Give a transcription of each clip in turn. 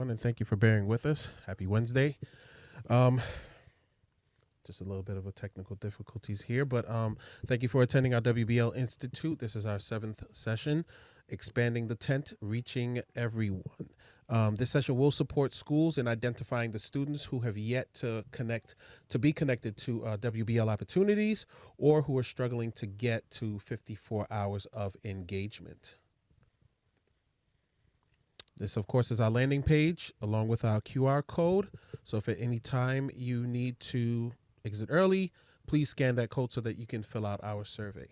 everyone, and thank you for bearing with us. Happy Wednesday. Um, just a little bit of a technical difficulties here, but thank you for attending our WBL Institute. This is our seventh session, expanding the tent, reaching everyone. This session will support schools in identifying the students who have yet to be connected to WBL opportunities, or who are struggling to get to 54 hours of engagement. This, of course, is our landing page along with our QR code. So if at any time you need to exit early, please scan that code so that you can fill out our survey.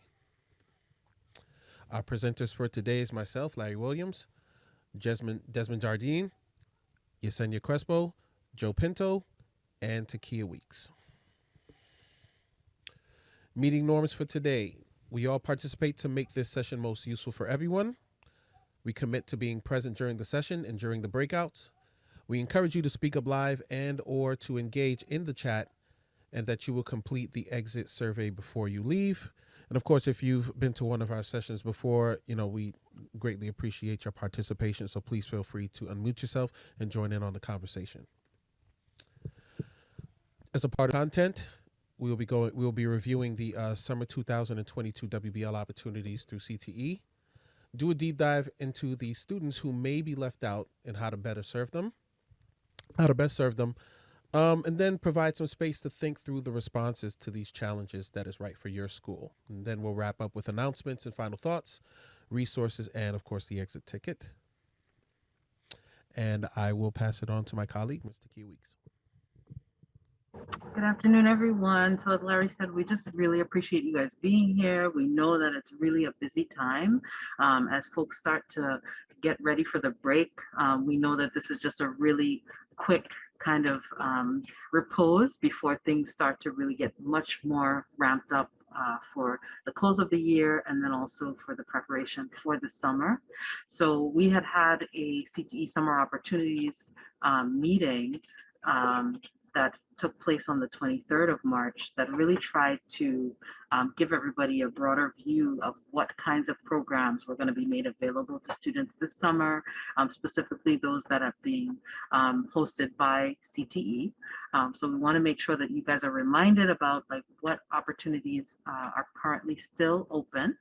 Our presenters for today is myself, Larry Williams, Desmond Jardine, Yesenia Crespo, Joe Pinto, and Takia Weeks. Meeting norms for today. We all participate to make this session most useful for everyone. We commit to being present during the session and during the breakouts. We encourage you to speak up live and or to engage in the chat, and that you will complete the exit survey before you leave. And of course, if you've been to one of our sessions before, we greatly appreciate your participation. So please feel free to unmute yourself and join in on the conversation. As a part of content, we will be reviewing the summer 2022 WBL opportunities through CTE. Do a deep dive into the students who may be left out and how to best serve them, and then provide some space to think through the responses to these challenges that is right for your school. And then we'll wrap up with announcements and final thoughts, resources, and of course the exit ticket. And I will pass it on to my colleague, Mr. Key Weeks. Good afternoon, everyone. So as Larry said, we just really appreciate you guys being here. We know that it's really a busy time as folks start to get ready for the break. We know that this is just a really quick kind of repose before things start to really get much more ramped up for the close of the year, and then also for the preparation for the summer. So we had a CTE Summer Opportunities meeting that took place on the 23rd of March that really tried to give everybody a broader view of what kinds of programs were going to be made available to students this summer, specifically those that are being hosted by CTE. So we want to make sure that you guys are reminded about what opportunities are currently still open.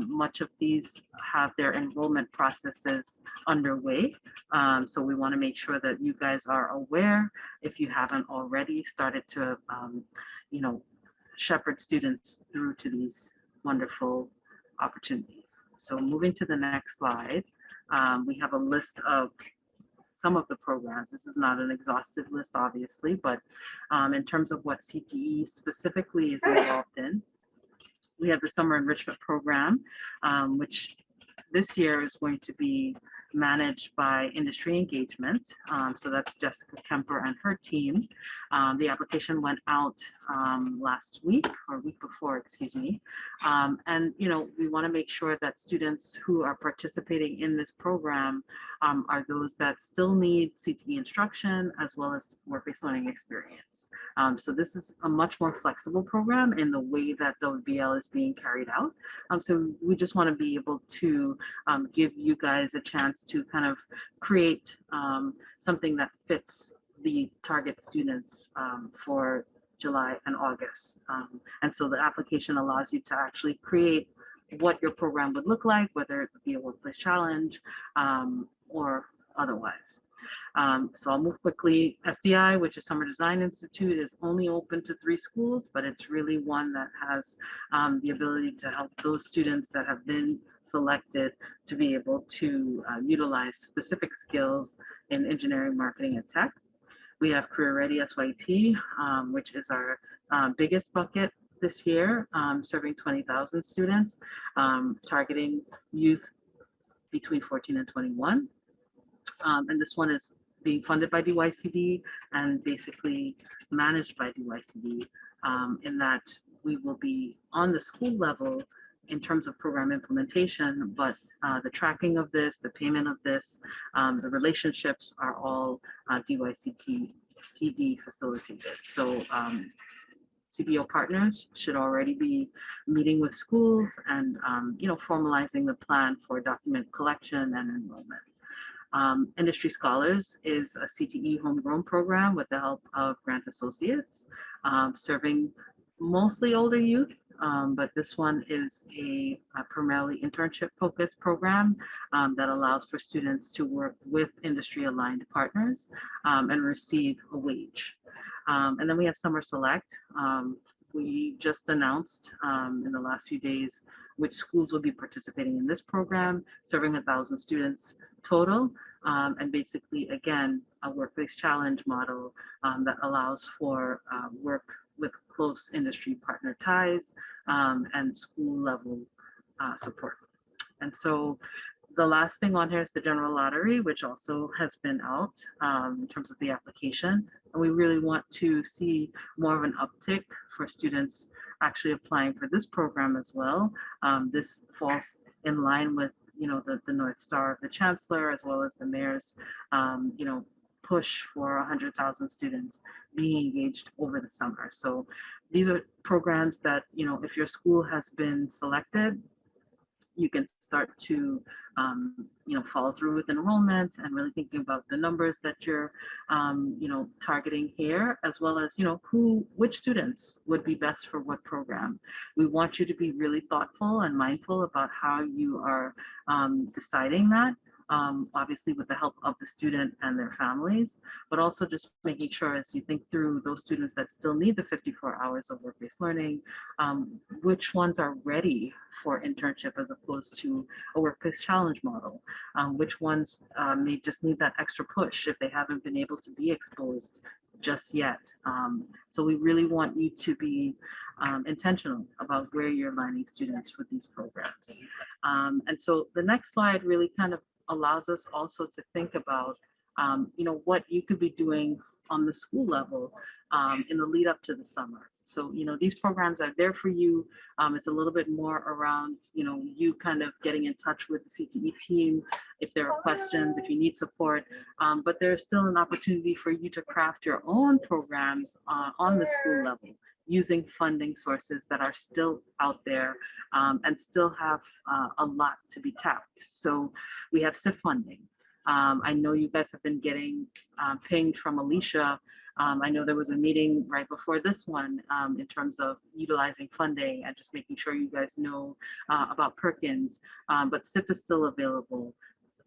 Much of these have their enrollment processes underway. So we want to make sure that you guys are aware, if you haven't already started to, shepherd students through to these wonderful opportunities. So moving to the next slide, we have a list of some of the programs. This is not an exhaustive list, obviously, but in terms of what CTE specifically is involved in, we have the Summer Enrichment Program, which this year is going to be managed by Industry Engagement. So that's Jessica Kemper and her team. The application went out last week or week before, excuse me. And we want to make sure that students who are participating in this program are those that still need CTE instruction as well as work-based learning experience. So this is a much more flexible program in the way that the WBL is being carried out. So we just want to be able to give you guys a chance to kind of create something that fits the target students for July and August. And so the application allows you to actually create what your program would look like, whether it be a workplace challenge or otherwise. So I'll move quickly. SDI, which is Summer Design Institute, is only open to 3 schools, but it's really one that has the ability to help those students that have been selected to be able to utilize specific skills in engineering, marketing, and tech. We have Career Ready SYP, which is our biggest bucket this year, serving 20,000 students, targeting youth between 14 and 21. And this one is being funded by DYCD and basically managed by DYCD, in that we will be on the school level in terms of program implementation, but the tracking of this, the payment of this, the relationships are all DYCD facilitated. So CBO partners should already be meeting with schools and formalizing the plan for document collection and enrollment. Industry Scholars is a CTE homegrown program with the help of Grant Associates, serving mostly older youth. But this one is a primarily internship focused program that allows for students to work with industry aligned partners and receive a wage. And then we have Summer Select. We just announced in the last few days which schools will be participating in this program, serving 1,000 students total. And basically, again, a workplace challenge model that allows for work with close industry partner ties and school level support. And so the last thing on here is the general lottery, which also has been out in terms of the application. And we really want to see more of an uptick for students actually applying for this program as well. This falls in line with, the North Star of the Chancellor, as well as the Mayor's, push for 100,000 students being engaged over the summer. So these are programs that, if your school has been selected, you can start to follow through with enrollment and really thinking about the numbers that you're targeting here, as well as which students would be best for what program. We want you to be really thoughtful and mindful about how you are deciding that, obviously with the help of the student and their families, but also just making sure as you think through those students that still need the 54 hours of work-based learning, which ones are ready for internship as opposed to a workplace challenge model, which ones may just need that extra push if they haven't been able to be exposed just yet. So we really want you to be intentional about where you're aligning students with these programs. And so the next slide really kind of allows us also to think about, what you could be doing on the school level in the lead up to the summer. So, these programs are there for you. It's a little bit more around, you kind of getting in touch with the CTE team if there are questions, if you need support. But there's still an opportunity for you to craft your own programs on the school level, using funding sources that are still out there and still have a lot to be tapped. So we have SIF funding. I know you guys have been getting pinged from Alicia. I know there was a meeting right before this one in terms of utilizing funding and just making sure you guys know about Perkins, but SIF is still available.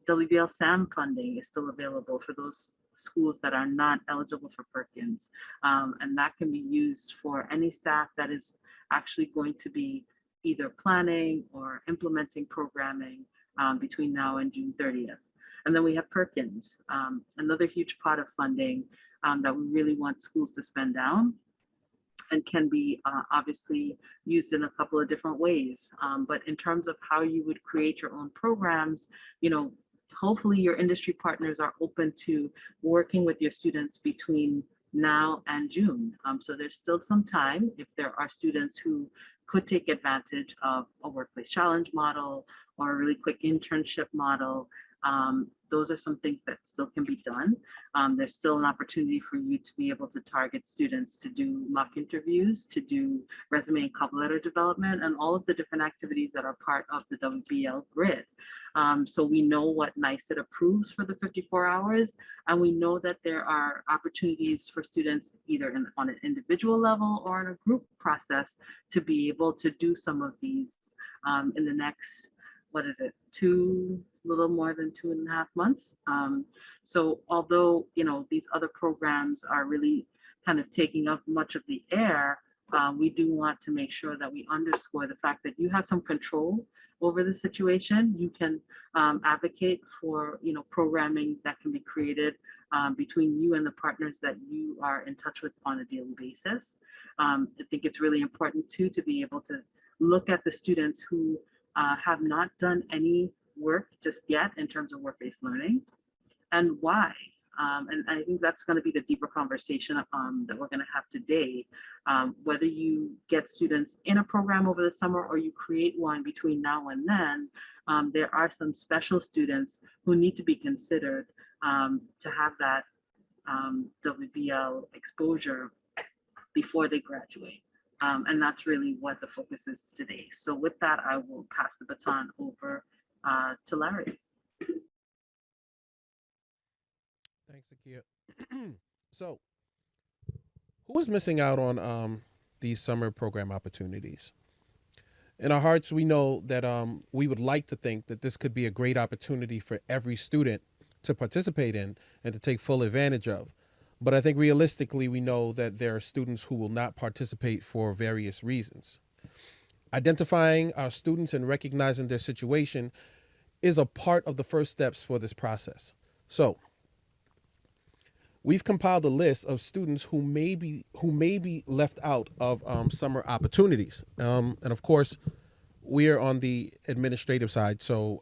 WBL SAM funding is still available for those schools that are not eligible for Perkins. And that can be used for any staff that is actually going to be either planning or implementing programming between now and June 30th. And then we have Perkins, another huge pot of funding that we really want schools to spend down and can be obviously used in a couple of different ways. But in terms of how you would create your own programs, hopefully your industry partners are open to working with your students between now and June. So there's still some time if there are students who could take advantage of a workplace challenge model or a really quick internship model. Those are some things that still can be done. There's still an opportunity for you to be able to target students to do mock interviews, to do resume and cover letter development, and all of the different activities that are part of the WBL grid. So we know what NICET approves for the 54 hours, and we know that there are opportunities for students either on an individual level or in a group process to be able to do some of these in the next, little more than 2.5 months. So although, these other programs are really kind of taking up much of the air, we do want to make sure that we underscore the fact that you have some control over the situation. You can advocate for, programming that can be created between you and the partners that you are in touch with on a daily basis. I think it's really important too to be able to look at the students who have not done any work just yet in terms of work-based learning and why. And I think that's going to be the deeper conversation that we're going to have today. Whether you get students in a program over the summer or you create one between now and then, there are some special students who need to be considered to have that WBL exposure before they graduate. And that's really what the focus is today. So with that, I will pass the baton over to Larry. Thanks, Akia. So, who is missing out on these summer program opportunities? In our hearts, we know that we would like to think that this could be a great opportunity for every student to participate in and to take full advantage of. But I think realistically, we know that there are students who will not participate for various reasons. Identifying our students and recognizing their situation is a part of the first steps for this process. So, we've compiled a list of students who may be left out of summer opportunities. And of course, we are on the administrative side, so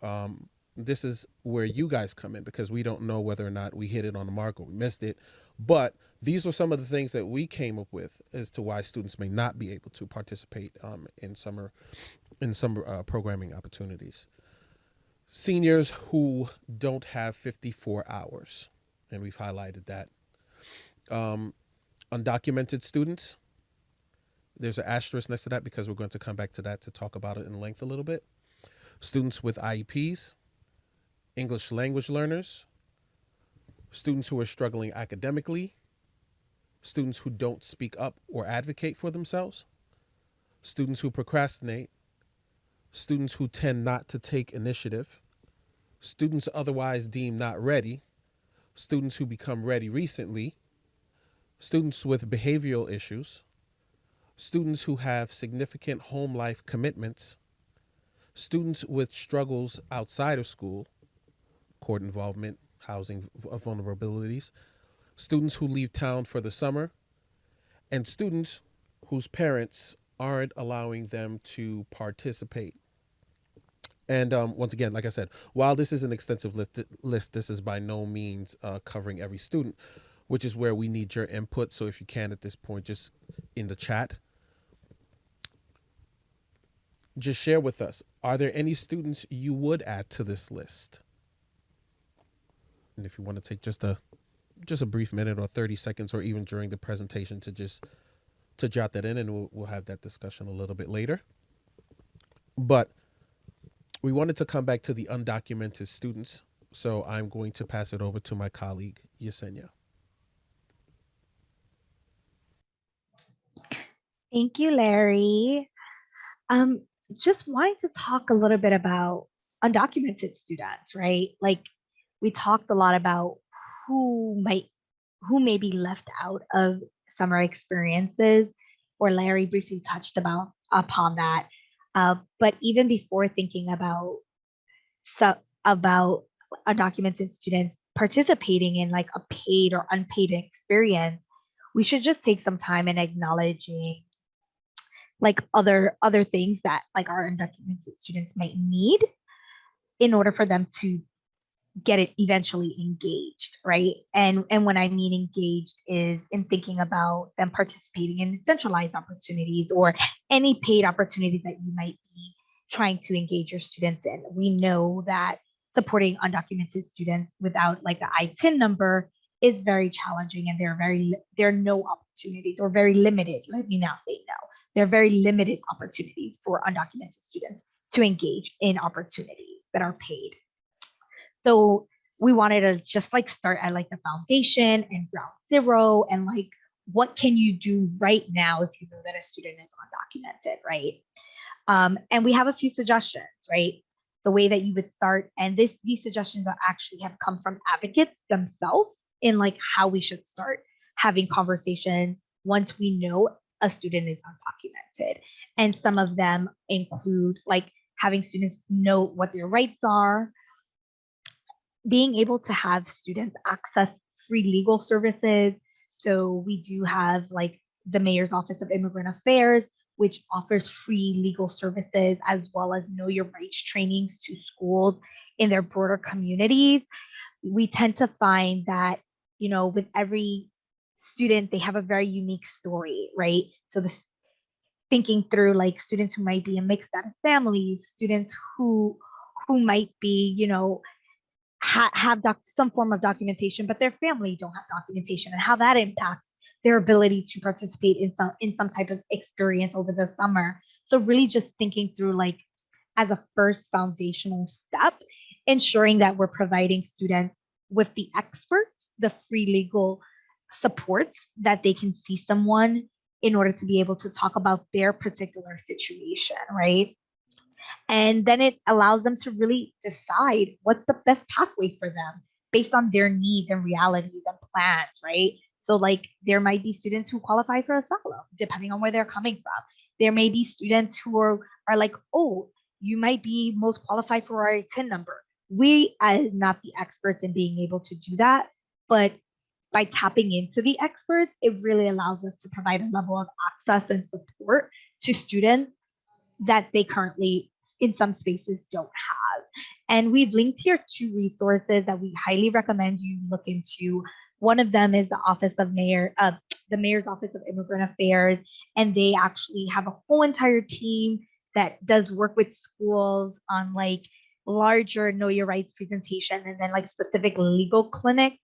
this is where you guys come in because we don't know whether or not we hit it on the mark or we missed it. But these are some of the things that we came up with as to why students may not be able to participate in summer programming opportunities. Seniors who don't have 54 hours, and we've highlighted that. Um, Undocumented students, there's an asterisk next to that because we're going to come back to that to talk about it in length a little bit. Students with IEPs, English language learners, students who are struggling academically, students who don't speak up or advocate for themselves, students who procrastinate, students who tend not to take initiative, students otherwise deemed not ready, students who become ready recently, students with behavioral issues, students who have significant home life commitments, students with struggles outside of school, court involvement, housing vulnerabilities, students who leave town for the summer, and students whose parents aren't allowing them to participate. And once again, like I said, while this is an extensive list, this is by no means covering every student, which is where we need your input. So if you can at this point, just in the chat, just share with us, are there any students you would add to this list? And if you want to take just a brief minute or 30 seconds or even during the presentation to jot that in, and we'll have that discussion a little bit later. But we wanted to come back to the undocumented students, so I'm going to pass it over to my colleague, Yesenia. Thank you, Larry. Um, just wanting to talk a little bit about undocumented students, right? Like we talked a lot about who might who may be left out of summer experiences, or Larry briefly touched upon that. But even before thinking so, about undocumented students participating in like a paid or unpaid experience, we should just take some time in acknowledging like other things that like our undocumented students might need in order for them to get it eventually engaged, right? And when I mean engaged is in thinking about them participating in centralized opportunities or any paid opportunities that you might be trying to engage your students in. We know that supporting undocumented students without like the ITIN number is very challenging, and there are no opportunities, or very limited, let me now say no, there are very limited opportunities for undocumented students to engage in opportunities that are paid. So we wanted to just like start at like the foundation and ground zero, and like what can you do right now if you know that a student is undocumented, right? And we have a few suggestions, right? The way that you would start, and these suggestions are actually have come from advocates themselves in like how we should start having conversations once we know a student is undocumented. And some of them include like having students know what their rights are, being able to have students access free legal services. So we do have like the Mayor's Office of Immigrant Affairs, which offers free legal services as well as know your rights trainings to schools in their broader communities. We tend to find that, you know, with every student, they have a very unique story, right? So this thinking through like students who might be in mixed status families, students who might be, you know, have some form of documentation, but their family don't have documentation, and how that impacts their ability to participate in some type of experience over the summer. So really just thinking through like as a first foundational step, ensuring that we're providing students with the experts the free legal supports that they can see someone in order to be able to talk about their particular situation, right? And then it allows them to really decide what's the best pathway for them based on their needs and realities and plans, right? So, like, there might be students who qualify for asylum, depending on where they're coming from. There may be students who are like, oh, you might be most qualified for our TIN number. We are not the experts in being able to do that, but by tapping into the experts, it really allows us to provide a level of access and support to students that they currently in some spaces don't have. And we've linked here two resources that we highly recommend you look into. One of them is the Mayor's Office of Immigrant Affairs, and they actually have a whole entire team that does work with schools on like larger Know Your Rights presentation and then like specific legal clinics.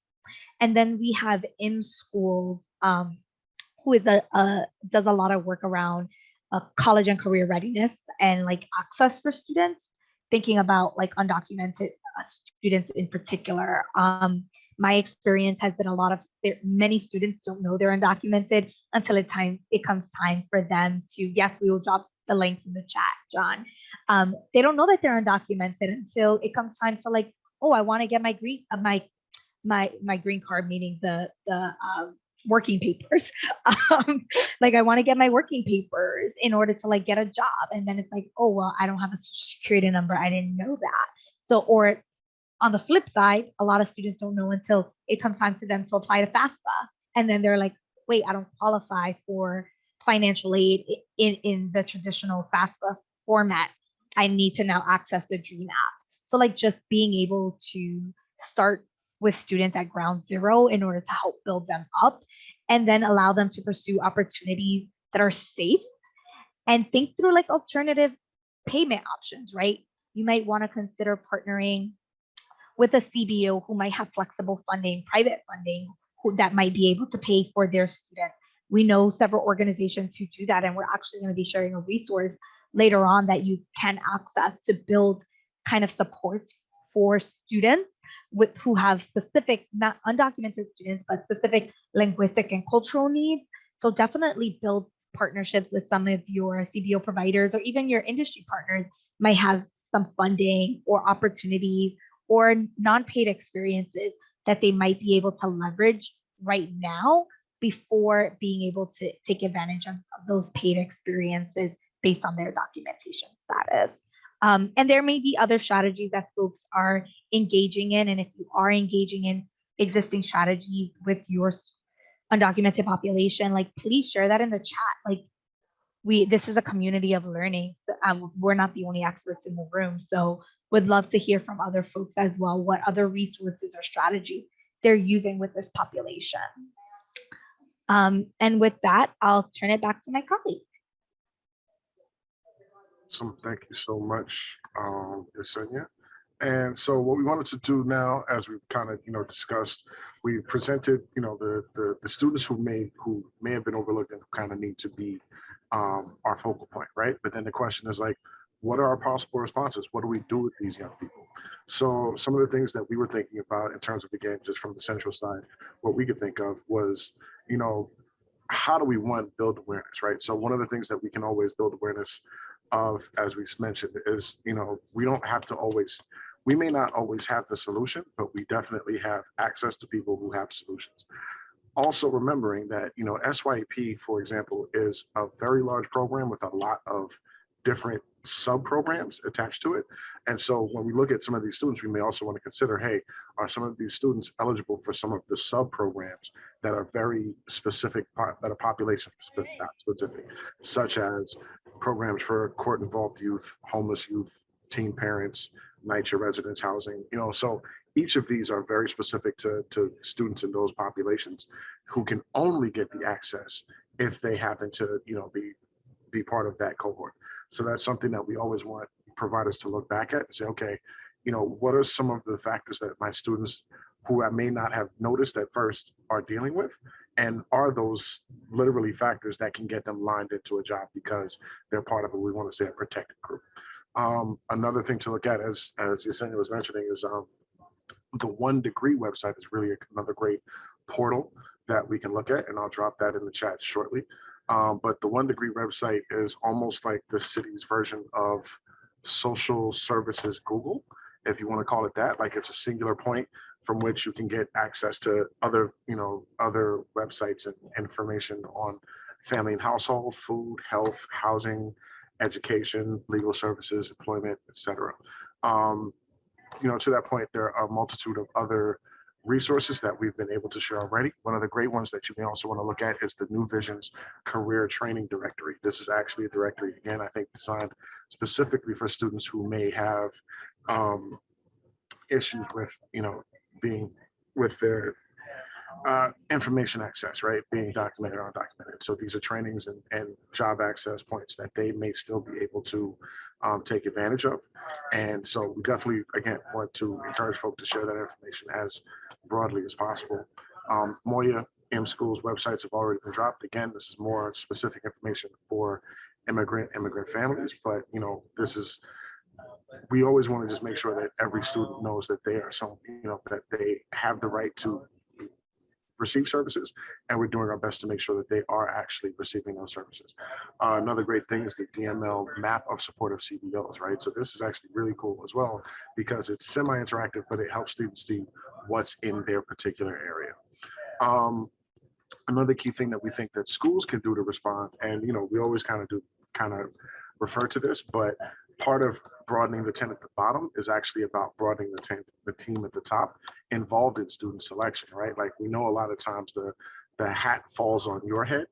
And then we have in schools who is a does a lot of work around college and career readiness and like access for students, thinking about like undocumented students in particular. My experience has been a lot of many students don't know they're undocumented until it comes time for them to, yes, we will drop the links in the chat, John. They don't know that they're undocumented until it comes time for like, oh, I want to get my green card, meaning the working papers. Like I want to get my working papers in order to like get a job. And then it's like, oh, well, I don't have a social security number. I didn't know that. So, or on the flip side, a lot of students don't know until it comes time for them to apply to FAFSA. And then they're like, wait, I don't qualify for financial aid in the traditional FAFSA format. I need to now access the DREAM app. So like just being able to start with students at ground zero in order to help build them up and then allow them to pursue opportunities that are safe and think through like alternative payment options, right? You might want to consider partnering with a CBO who might have flexible funding, private funding, that might be able to pay for their students. We know several organizations who do that, and we're actually going to be sharing a resource later on that you can access to build kind of supports for students who have specific, not undocumented students, but specific linguistic and cultural needs. So definitely build partnerships with some of your CBO providers or even your industry partners might have some funding or opportunities or non-paid experiences that they might be able to leverage right now before being able to take advantage of those paid experiences based on their documentation status. And there may be other strategies that folks are engaging in. And if you are engaging in existing strategies with your undocumented population, like please share that in the chat. Like this is a community of learning. We're not the only experts in the room. So would love to hear from other folks as well, what other resources or strategies they're using with this population. And with that, I'll turn it back to my colleague. Awesome. Thank you so much, Yesenia. And so what we wanted to do now, as we've kind of, discussed, we presented, the students who may have been overlooked and who kind of need to be our focal point, right? But then the question is like, what are our possible responses? What do we do with these young people? So some of the things that we were thinking about in terms of, again, just from the central side, what we could think of was, how do we build awareness, right? So one of the things that we can always build awareness of, as we mentioned, is, we may not always have the solution, but we definitely have access to people who have solutions. Also remembering that, SYP, for example, is a very large program with a lot of different sub-programs attached to it. And so when we look at some of these students, we may also want to consider, hey, are some of these students eligible for some of the sub-programs that are very specific, that are population specific, such as programs for court-involved youth, homeless youth, teen parents, NYCHA residence housing, so each of these are very specific to students in those populations who can only get the access if they happen to, be part of that cohort. So that's something that we always want providers to look back at and say, okay, what are some of the factors that my students who I may not have noticed at first are dealing with? And are those literally factors that can get them lined into a job because they're part of what we want to say a protected group? Another thing to look at, as Yesenia was mentioning, is The One Degree website is really another great portal that we can look at, and I'll drop that in the chat shortly. But the One Degree website is almost like the city's version of social services Google, if you want to call it that. Like, it's a singular point from which you can get access to other, other websites and information on family and household, food, health, housing, education, legal services, employment, etc. To that point, there are a multitude of other resources that we've been able to share already. One of the great ones that you may also want to look at is the New Vision's Career Training Directory. This is actually a directory, again, I think designed specifically for students who may have issues with, being with their information access, right? Being documented or undocumented. So these are trainings and job access points that they may still be able to take advantage of. And so we definitely, again, want to encourage folks to share that information as broadly as possible. Moya M School's websites have already been dropped. Again, this is more specific information for immigrant families, but this is, we always want to just make sure that every student knows that they are that they have the right to receive services, and we're doing our best to make sure that they are actually receiving those services. Another great thing is the DML map of supportive CBOs, right? So this is actually really cool as well, because it's semi-interactive, but it helps students see what's in their particular area. Another key thing that we think that schools can do to respond, and we always kind of refer to this, but part of broadening the tent at the bottom is actually about broadening the team at the top involved in student selection, right? Like, we know a lot of times the hat falls on your head,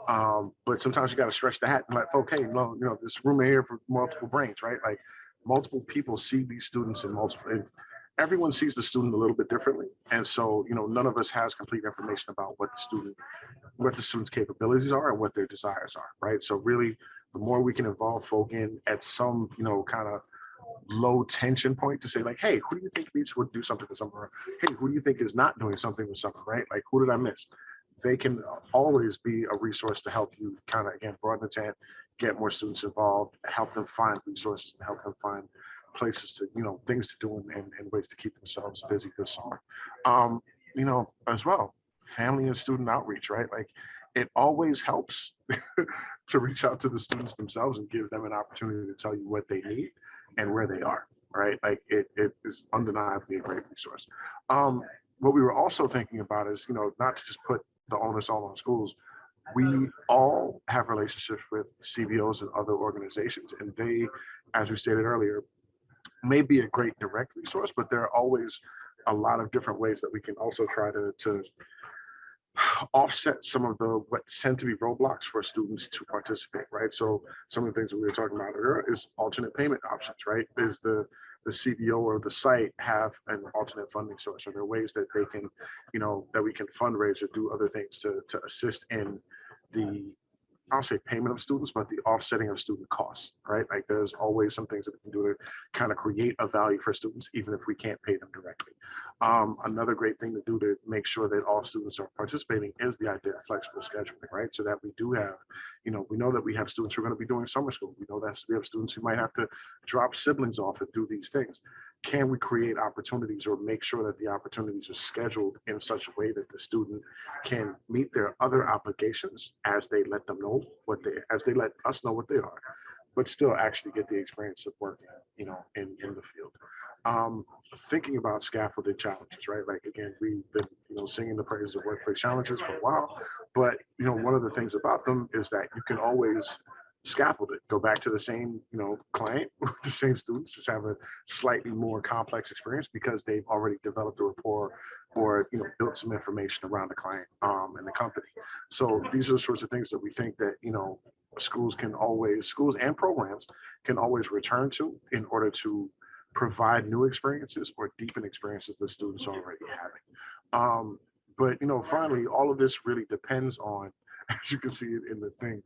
but sometimes you got to stretch the hat and let folk, hey, no, this room here for multiple brains, right? Like, multiple people see these students in multiple. Everyone sees the student a little bit differently, and so none of us has complete information about what the student's capabilities are and what their desires are, right? So really, the more we can involve folk in at some kind of low tension point to say, like, hey, who do you think needs to do something with something? Or, hey, who do you think is not doing something with something, right? Like, who did I miss? They can always be a resource to help you kind of, again, broaden the tent, get more students involved, help them find resources, and help them find places to, things to do and ways to keep themselves busy this summer. As well, family and student outreach, right? Like, it always helps to reach out to the students themselves and give them an opportunity to tell you what they need and where they are, right? Like, it is undeniably a great resource. What we were also thinking about is, not to just put the onus all on schools. We all have relationships with CBOs and other organizations, and they, as we stated earlier, may be a great direct resource, but there are always a lot of different ways that we can also try to offset some of what tend to be roadblocks for students to participate, right? So some of the things that we were talking about earlier is alternate payment options, right? Is the CBO or the site have an alternate funding source? Are there ways that they can, that we can fundraise or do other things to assist in the, I'll say payment of students, but the offsetting of student costs, right? Like, there's always some things that we can do to kind of create a value for students, even if we can't pay them directly. Another great thing to do to make sure that all students are participating is the idea of flexible scheduling, right? So that we do have, we know that we have students who are going to be doing summer school. We know that we have students who might have to drop siblings off and do these things. Can we create opportunities or make sure that the opportunities are scheduled in such a way that the student can meet their other obligations as they let them know as they let us know what they are, but still actually get the experience of working, in the field. Thinking about scaffolded challenges, right? Like, again, we've been, singing the praises of workplace challenges for a while, but, one of the things about them is that you can always scaffold it, go back to the same, client, the same students, just have a slightly more complex experience because they've already developed a rapport or, built some information around the client and the company. So these are the sorts of things that we think that, schools and programs can always return to in order to provide new experiences or deepen experiences that students are already having. But, finally, all of this really depends on, as you can see it in the thing,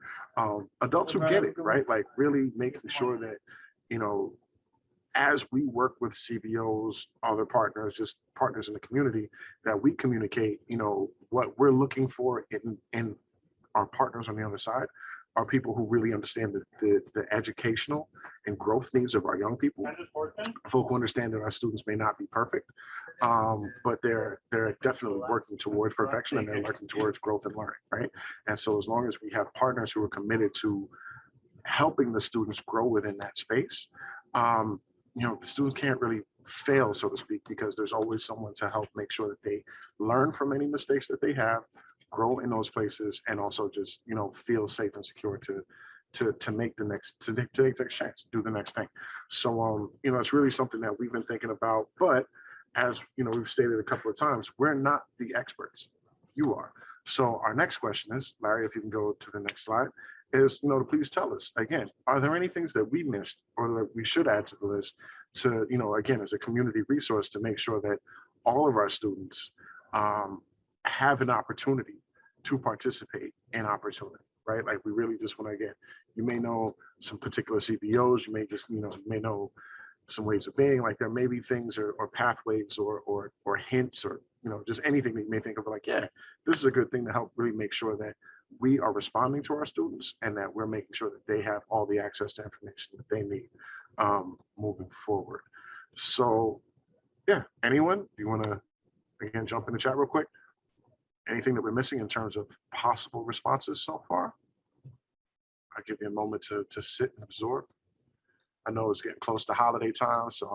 adults who get it, right? Like, really making sure that, as we work with CBOs, other partners, just partners in the community, that we communicate, what we're looking for in our partners on the other side, are people who really understand the educational and growth needs of our young people. Folk who understand that our students may not be perfect, but they're definitely working towards perfection, and they're working towards growth and learning, right? And so as long as we have partners who are committed to helping the students grow within that space, the students can't really fail, so to speak, because there's always someone to help make sure that they learn from any mistakes that they have, grow in those places, and also just feel safe and secure to make the next to take the next chance, do the next thing. So it's really something that we've been thinking about. But as we've stated a couple of times, we're not the experts. You are. So our next question is, Larry, if you can go to the next slide, is to please tell us again, are there any things that we missed or that we should add to the list to again, as a community resource, to make sure that all of our students have an opportunity to participate in opportunity, right? Like, we really just want to, again, you may know some particular CBOs, you may just you may know some ways of being, like there may be things or pathways or hints or just anything that you may think of, like, yeah, this is a good thing to help really make sure that we are responding to our students and that we're making sure that they have all the access to information that they need moving forward. So yeah, anyone, do you want to again jump in the chat real quick? Anything that we're missing in terms of possible responses so far? I'll give you a moment to sit and absorb. I know it's getting close to holiday time, so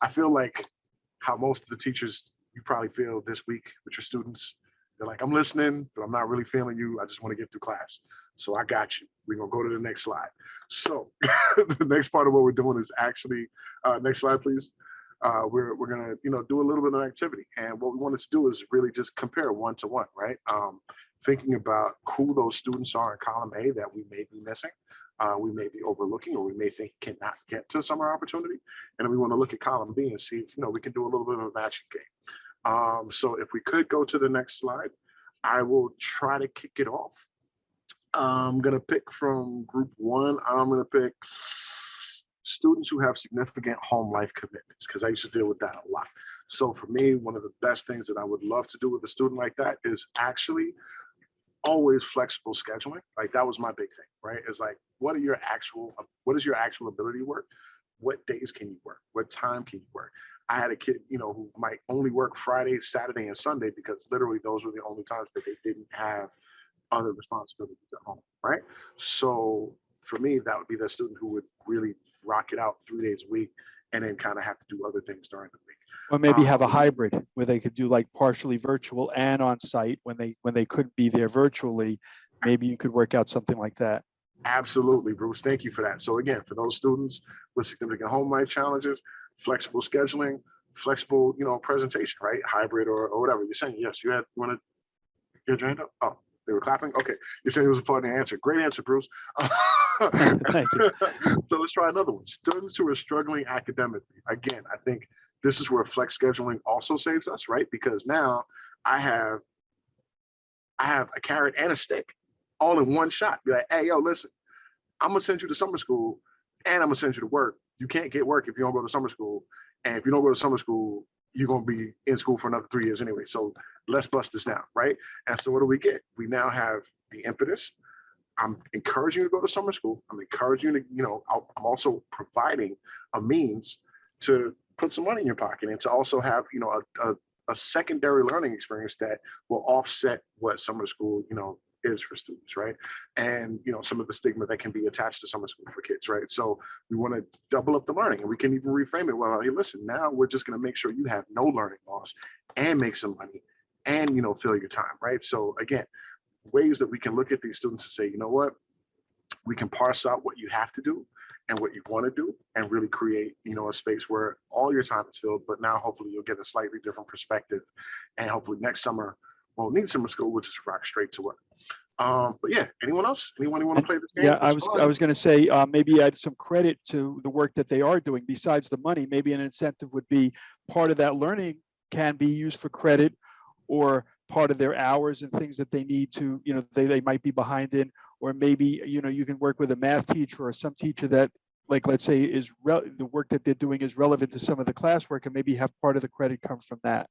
I feel like how most of the teachers, you probably feel this week with your students. They're like, I'm listening, but I'm not really feeling you. I just want to get through class. So I got you. We're going to go to the next slide. So the next part of what we're doing is actually, next slide, please. We're going to, do a little bit of activity. And what we wanted to do is really just compare one-to-one, right? Thinking about who those students are in column A that we may be missing, we may be overlooking, or we may think cannot get to summer opportunity. And then we want to look at column B and see if, we can do a little bit of a matching game. So if we could go to the next slide, I will try to kick it off. I'm going to pick from group one. I'm going to pick students who have significant home life commitments, because I used to deal with that a lot. So for me, one of the best things that I would love to do with a student like that is actually always flexible scheduling. Like, that was my big thing, right? It's like, what is your actual ability to work? What days can you work? What time can you work? I had a kid, who might only work Friday, Saturday, and Sunday, because literally those were the only times that they didn't have other responsibilities at home, right? So for me, that would be the student who would really rock it out 3 days a week and then kind of have to do other things during the week. Or maybe have a hybrid where they could do like partially virtual and on site when they couldn't be there virtually. Maybe you could work out something like that. Absolutely, Bruce. Thank you for that. So again, for those students with significant home life challenges, flexible scheduling, flexible, presentation, right? Hybrid or whatever. You're saying, yes, you want to get your hand up? Oh, they were clapping? Okay. You said it was applauding the answer. Great answer, Bruce. Thank you. So let's try another one. Students who are struggling academically. Again, I think this is where flex scheduling also saves us, right? Because now I have a carrot and a stick all in one shot. Be like, hey, yo, listen, I'm gonna send you to summer school and I'm gonna send you to work. You can't get work if you don't go to summer school. And if you don't go to summer school, you're gonna be in school for another 3 years anyway. So let's bust this down, right? And so what do we get? We now have the impetus. I'm encouraging you to go to summer school. I'm encouraging you to, I'm also providing a means to put some money in your pocket and to also have, a secondary learning experience that will offset what summer school, is for students, right? And, some of the stigma that can be attached to summer school for kids, right? So we want to double up the learning, and we can even reframe it. Well, hey, listen, now we're just going to make sure you have no learning loss and make some money and, fill your time, right? So again, ways that we can look at these students and say, you know what, we can parse out what you have to do and what you want to do and really create, a space where all your time is filled, but now hopefully you'll get a slightly different perspective. And hopefully next summer, won't need summer school, we'll just rock straight to work. But yeah, anyone else? Anyone want to play this game? Yeah, I was going to say maybe add some credit to the work that they are doing besides the money. Maybe an incentive would be part of that learning can be used for credit, or part of their hours and things that they need to, they might be behind in, or maybe, you can work with a math teacher or some teacher that, like, let's say the work that they're doing is relevant to some of the classwork, and maybe have part of the credit come from that.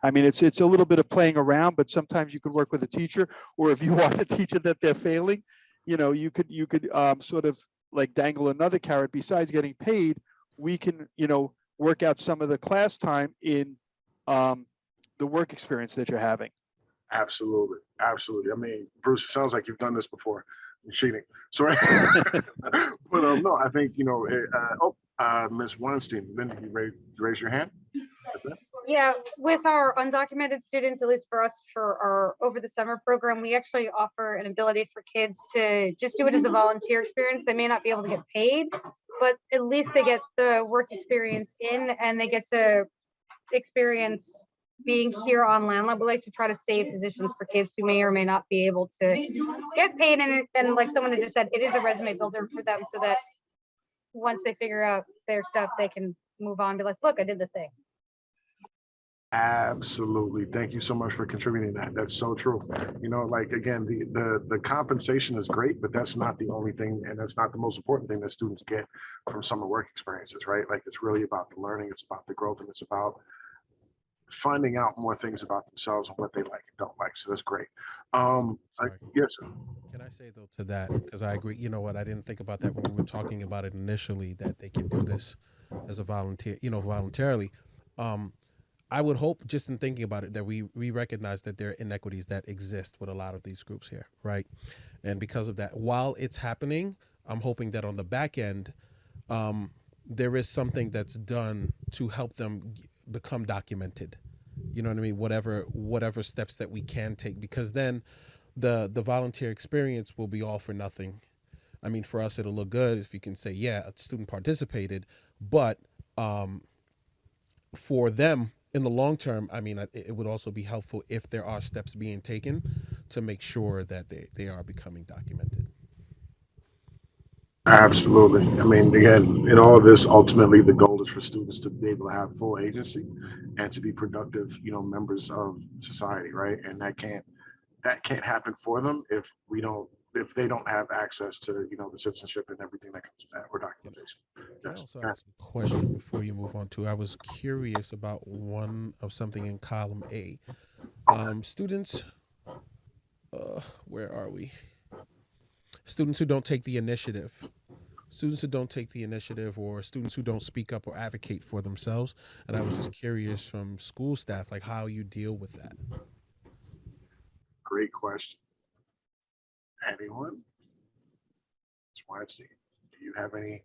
I mean, it's a little bit of playing around, but sometimes you could work with a teacher, or if you want a teacher that they're failing, you could sort of like dangle another carrot. Besides getting paid, we can, work out some of the class time in the work experience that you're having. Absolutely. Absolutely. I mean, Bruce, it sounds like you've done this before. You're cheating. So, but no, I think, Ms. Weinstein, Linda, you raise your hand? Yeah, with our undocumented students, at least for us, for our over the summer program, we actually offer an ability for kids to just do it as a volunteer experience. They may not be able to get paid, but at least they get the work experience in, and they get to experience being here on land lab. We like to try to save positions for kids who may or may not be able to get paid. And like someone had just said, it is a resume builder for them, so that once they figure out their stuff, they can move on, be like, look, I did the thing. Absolutely. Thank you so much for contributing that. That's so true. Like, again, the compensation is great, but that's not the only thing, and that's not the most important thing that students get from summer work experiences, right? Like, it's really about the learning, it's about the growth, and it's about finding out more things about themselves and what they like and don't like. So that's great. Yes. Can I say though to that, because I agree, you know what, I didn't think about that when we were talking about it initially, that they can do this as a volunteer, voluntarily. I would hope, just in thinking about it, that we recognize that there are inequities that exist with a lot of these groups here, right? And because of that, while it's happening, I'm hoping that on the back end, there is something that's done to help them become documented. You know what I mean? Whatever steps that we can take, because then the volunteer experience will be all for nothing. I mean, for us, it'll look good if you can say, yeah, a student participated, but for them, in the long term, I mean, it would also be helpful if there are steps being taken to make sure that they are becoming documented. Absolutely. I mean, again, in all of this, ultimately, the goal is for students to be able to have full agency and to be productive, members of society, right? And that can't happen for them if they don't have access to, the citizenship and everything that comes with that, or documentation. Can I Yes. also ask a question before you move on to? I was curious about one of something in column A. Students, where are we? Students who don't take the initiative. Students who don't take the initiative, or students who don't speak up or advocate for themselves. And I was just curious from school staff, like how you deal with that. Great question. Anyone? Ms. Weinstein, do you have any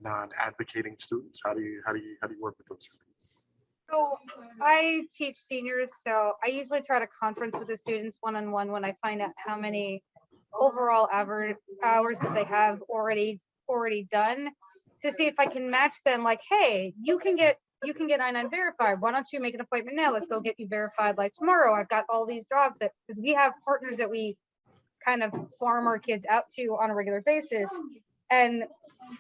non-advocating students? How do you work with those? So I teach seniors, so I usually try to conference with the students one-on-one when I find out how many overall average hours that they have already done, to see if I can match them. Like, hey, you can get I-9 verified. Why don't you make an appointment now? Let's go get you verified like tomorrow. I've got all these jobs because we have partners that we kind of farm our kids out to on a regular basis. And,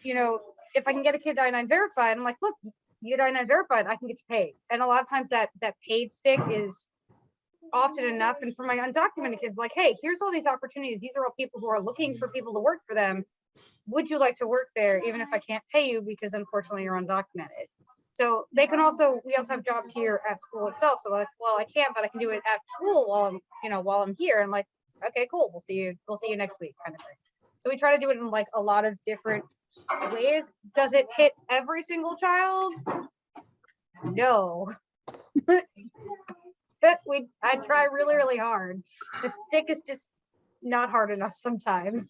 if I can get a kid I-9 verified, I'm like, look, you get I-9 verified, I can get you paid. And a lot of times that paid stick is often enough. And for my undocumented kids, like, hey, here's all these opportunities. These are all people who are looking for people to work for them. Would you like to work there, even if I can't pay you because unfortunately you're undocumented? So we also have jobs here at school itself. So like, well, I can't, but I can do it at school while I'm here. I'm like, okay, cool. We'll see you next week, kind of thing. So we try to do it in like a lot of different ways. Does it hit every single child? No. I try really, really hard. The stick is just not hard enough sometimes.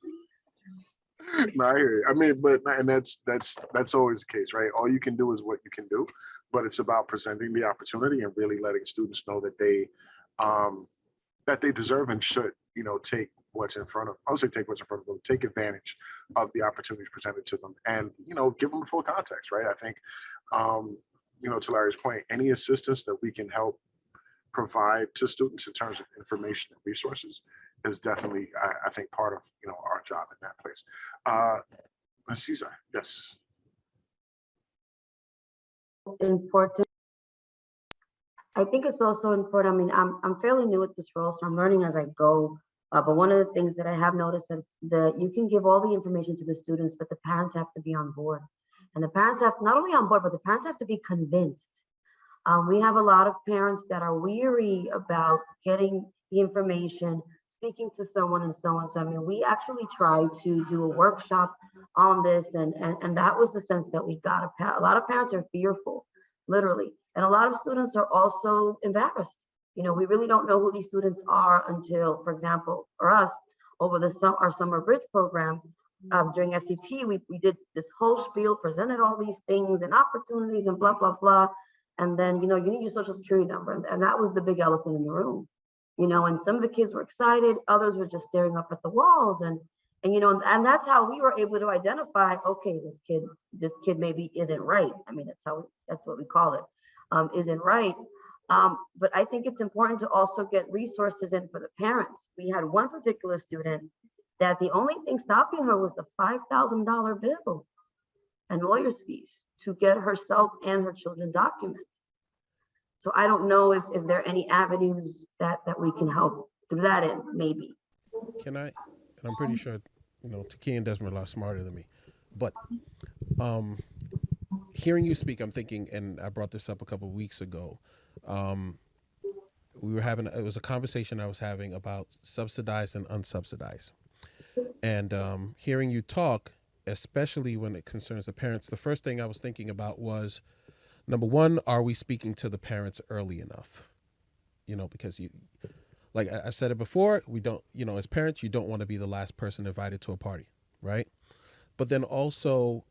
No, I hear you. I mean, and that's always the case, right? All you can do is what you can do, but it's about presenting the opportunity and really letting students know that they deserve and should, take what's in front of. I would say take what's in front of them, take advantage of the opportunities presented to them, and give them the full context, right? I think, to Larry's point, any assistance that we can help provide to students in terms of information and resources is definitely, I think, part of our job in that place. Cesar, yes. Important. I think it's also important. I mean, I'm fairly new at this role, so I'm learning as I go. But one of the things that I have noticed that you can give all the information to the students, but the parents have to be on board. And the parents have not only on board, but the parents have to be convinced. We have a lot of parents that are weary about getting the information, speaking to someone and so on. So, I mean, we actually tried to do a workshop on this, and that was the sense that we got. A lot of parents are fearful, literally. And a lot of students are also embarrassed. You know, we really don't know who these students are until, for example, for us, over our summer bridge program, during SCP, we did this whole spiel, presented all these things and opportunities and blah, blah, blah. And then, you know, you need your social security number. And that was the big elephant in the room, you know, and some of the kids were excited. Others were just staring up at the walls. And, you know, and that's how we were able to identify, okay, this kid maybe isn't right. I mean, that's what we call it, isn't right. But I think it's important to also get resources in for the parents. We had one particular student that the only thing stopping her was the $5,000 bill and lawyer's fees to get herself and her children documented. So I don't know if there are any avenues that we can help through that end, maybe. Can I? And I'm pretty sure, you know, Taki and Desmond are a lot smarter than me. But hearing you speak, I'm thinking, and I brought this up a couple of weeks ago. We were having, it was a conversation I was having about subsidized and unsubsidized. And hearing you talk, especially when it concerns the parents, the first thing I was thinking about was, number one, are we speaking to the parents early enough? You know, because like I've said it before, we don't, you know, as parents, you don't want to be the last person invited to a party, right? But then also,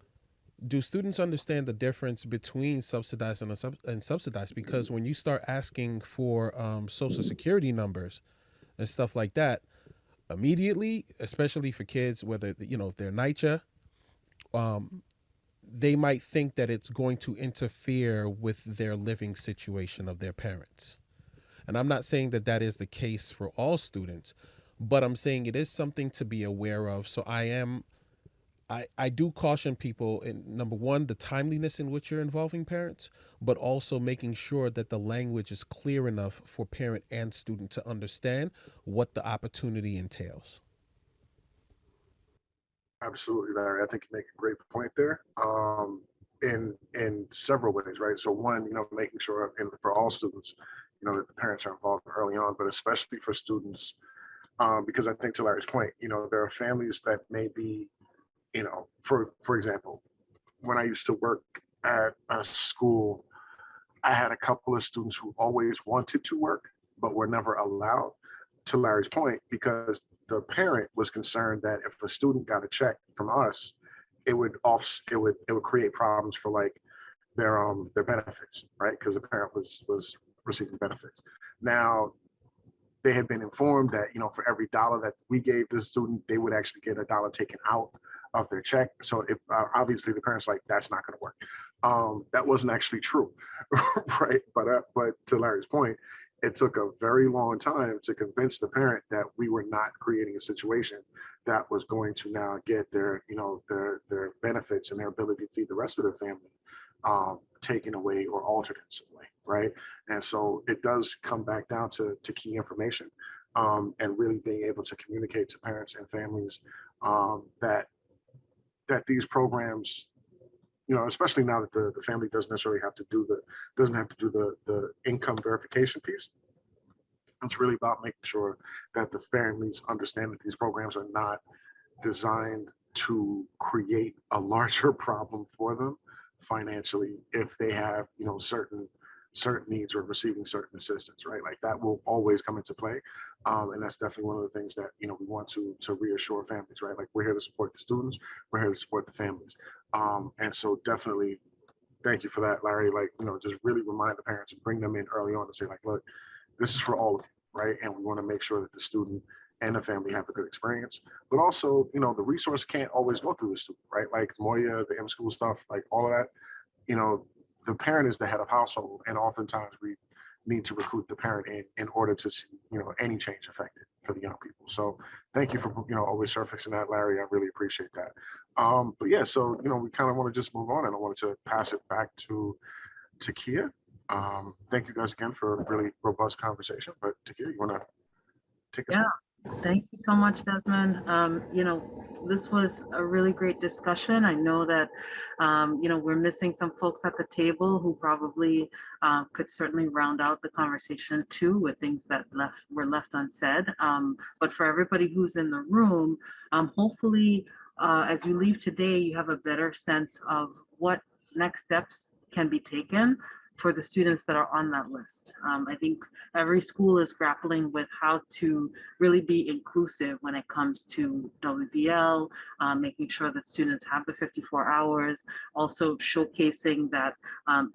do students understand the difference between subsidized and subsidized? Because when you start asking for social security numbers and stuff like that, immediately, especially for kids, whether, you know, if they're NYCHA, they might think that it's going to interfere with their living situation of their parents. And I'm not saying that that is the case for all students, but I'm saying it is something to be aware of. So I do caution people in, number one, the timeliness in which you're involving parents, but also making sure that the language is clear enough for parent and student to understand what the opportunity entails. Absolutely, Larry. I think you make a great point there. In several ways, right? So one, you know, making sure, and for all students, you know, that the parents are involved early on, but especially for students, because I think to Larry's point, you know, there are families that may be, you know, for example, when I used to work at a school, I had a couple of students who always wanted to work, but were never allowed, to Larry's point, because the parent was concerned that if a student got a check from us, it would create problems for like their benefits, right? Because the parent was receiving benefits. Now they had been informed that, you know, for every dollar that we gave the student, they would actually get $1 taken out of their check. So if obviously the parents like, that's not going to work. That wasn't actually true, right? But to Larry's point, it took a very long time to convince the parent that we were not creating a situation that was going to now get their, you know, their benefits and their ability to feed the rest of their family taken away or altered in some way, right? And so it does come back down to key information and really being able to communicate to parents and families that these programs, you know, especially now that the family doesn't necessarily have to do the income verification piece. It's really about making sure that the families understand that these programs are not designed to create a larger problem for them financially if they have, you know, certain needs or receiving certain assistance, right? Like that will always come into play. And that's definitely one of the things that, you know, we want to reassure families, right? Like we're here to support the students, we're here to support the families. And so definitely thank you for that, Larry. Like, you know, just really remind the parents and bring them in early on and say like, look, this is for all of you, right? And we want to make sure that the student and the family have a good experience. But also, you know, the resource can't always go through the student, right? Like Moya, the M-School stuff, like all of that, you know, the parent is the head of household, and oftentimes we need to recruit the parent in order to see, you know, any change affected for the young people. So thank you for, you know, always surfacing that, Larry. I really appreciate that. But yeah, so, you know, we kind of want to just move on, and I wanted to pass it back to Kia. Thank you guys again for a really robust conversation. But Takia, you want to take us Yeah. home? Thank you so much, Desmond. This was a really great discussion. I know that, we're missing some folks at the table who probably could certainly round out the conversation too with things that were left unsaid. But for everybody who's in the room, hopefully, as you leave today, you have a better sense of what next steps can be taken for the students that are on that list. I think every school is grappling with how to really be inclusive when it comes to WBL, making sure that students have the 54 hours, also showcasing that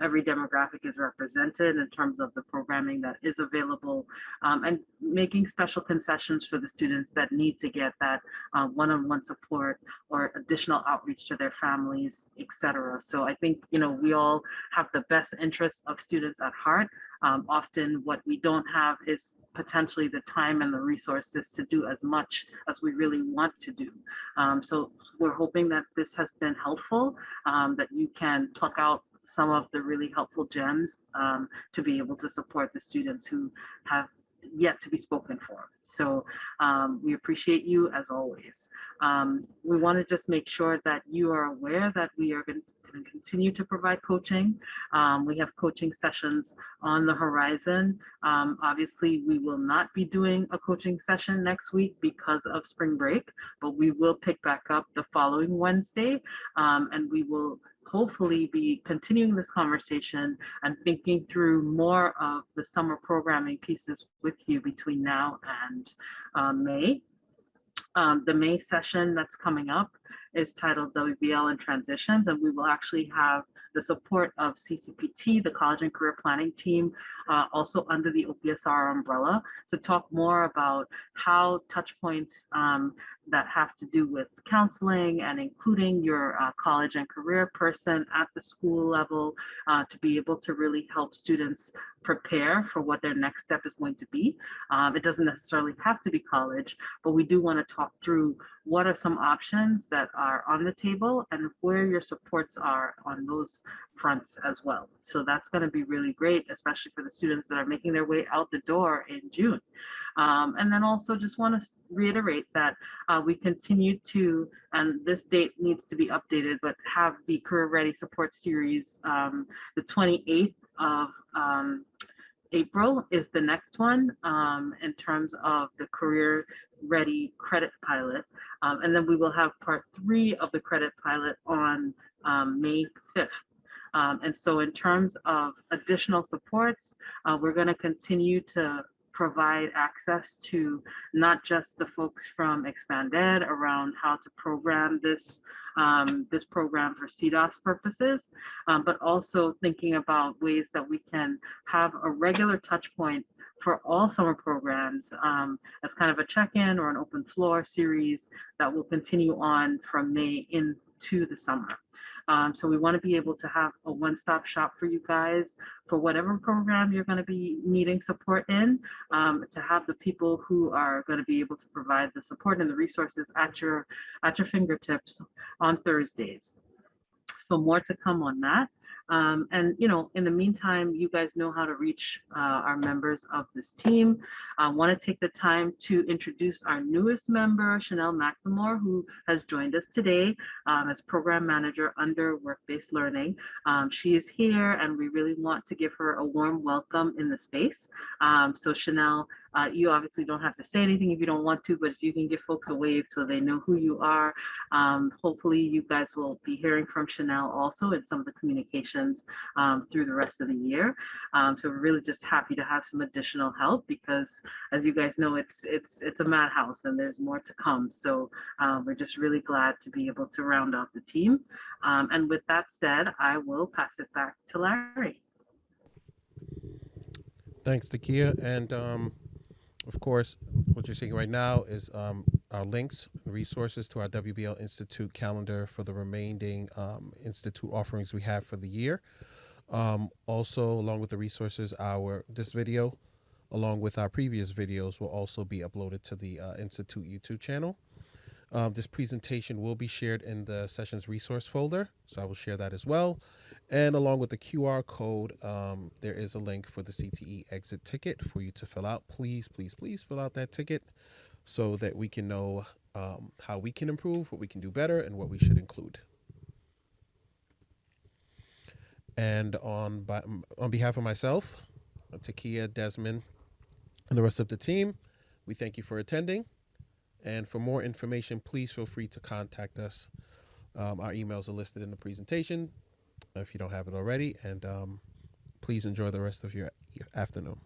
every demographic is represented in terms of the programming that is available, and making special concessions for the students that need to get that one-on-one support or additional outreach to their families, etc. So I think, we all have the best interests of students at heart. Often what we don't have is potentially the time and the resources to do as much as we really want to do. So we're hoping that this has been helpful, that you can pluck out some of the really helpful gems, to be able to support the students who have yet to be spoken for. So we appreciate you as always. We want to just make sure that you are aware that we are going to continue to provide coaching. We have coaching sessions on the horizon. Obviously, we will not be doing a coaching session next week because of spring break, but we will pick back up the following Wednesday, and we will hopefully be continuing this conversation and thinking through more of the summer programming pieces with you between now and May. The May session that's coming up is titled WBL and Transitions, and we will actually have the support of CCPT, the College and Career Planning team, also under the OPSR umbrella, to talk more about how touch points that have to do with counseling and including your college and career person at the school level, to be able to really help students prepare for what their next step is going to be. It doesn't necessarily have to be college, but we do want to talk through what are some options that are on the table and where your supports are on those fronts as well. So that's going to be really great, especially for the students that are making their way out the door in June. And then also just want to reiterate that we continue to, and this date needs to be updated, but have the Career Ready Support Series, the 28th of April is the next one, in terms of the Career Ready Credit Pilot. And then we will have part 3 of the credit pilot on May 5th. And so in terms of additional supports, we're going to continue to provide access to not just the folks from Expand Ed around how to program this program for CDOS purposes, but also thinking about ways that we can have a regular touch point for all summer programs, as kind of a check-in or an open floor series that will continue on from May into the summer. So we want to be able to have a one-stop shop for you guys for whatever program you're going to be needing support in, to have the people who are going to be able to provide the support and the resources at your fingertips on Thursdays. So more to come on that. And in the meantime, you guys know how to reach our members of this team. I want to take the time to introduce our newest member, Chanel McLemore, who has joined us today as program manager under Work-Based Learning. She is here, and we really want to give her a warm welcome in the space. So Chanel, you obviously don't have to say anything if you don't want to, but if you can give folks a wave so they know who you are. Hopefully you guys will be hearing from Chanel also in some of the communications through the rest of the year. So we're really just happy to have some additional help because, as you guys know, it's a madhouse and there's more to come. So we're just really glad to be able to round out the team. And with that said, I will pass it back to Larry. Thanks, Takia. And of course, what you're seeing right now is our links, resources to our WBL Institute calendar for the remaining Institute offerings we have for the year. Also, along with the resources, this video, along with our previous videos, will also be uploaded to the Institute YouTube channel. This presentation will be shared in the sessions resource folder, so I will share that as well. And along with the QR code, there is a link for the CTE exit ticket for you to fill out. Please, please, please fill out that ticket. so that we can know how we can improve, what we can do better, and what we should include. And on behalf of myself, Takia, Desmond, and the rest of the team, we thank you for attending. And for more information, please feel free to contact us. Our emails are listed in the presentation if you don't have it already. And please enjoy the rest of your afternoon.